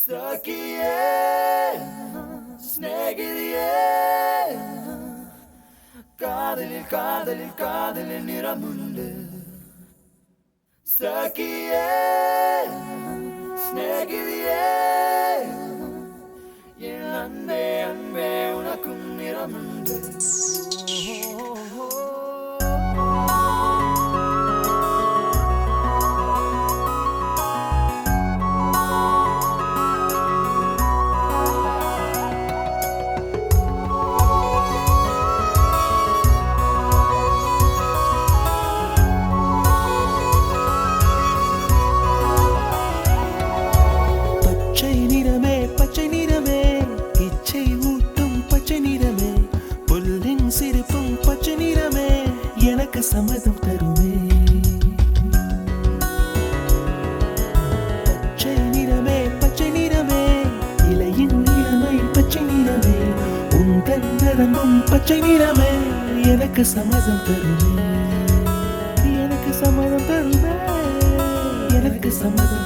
സഖിയേ സ്നേഹിതയേ കാതലിൽ കാതലിൽ കാതലിൽ നിറമുണ്ട് സഖിയേ സ്നേഹിതയേ என் அன்பே அன்பே உனக்கும் நிறமுண்டு சம்மதம் தருமே பச்சை நிறமே இலையின் நிறமை பச்சை நிறமே உங்கள் நரம்பும் பச்சை நிறமே எனக்கு சம்மதம் தருமே எனக்கு சம்மதம் தருமே எனக்கு சம்மதம்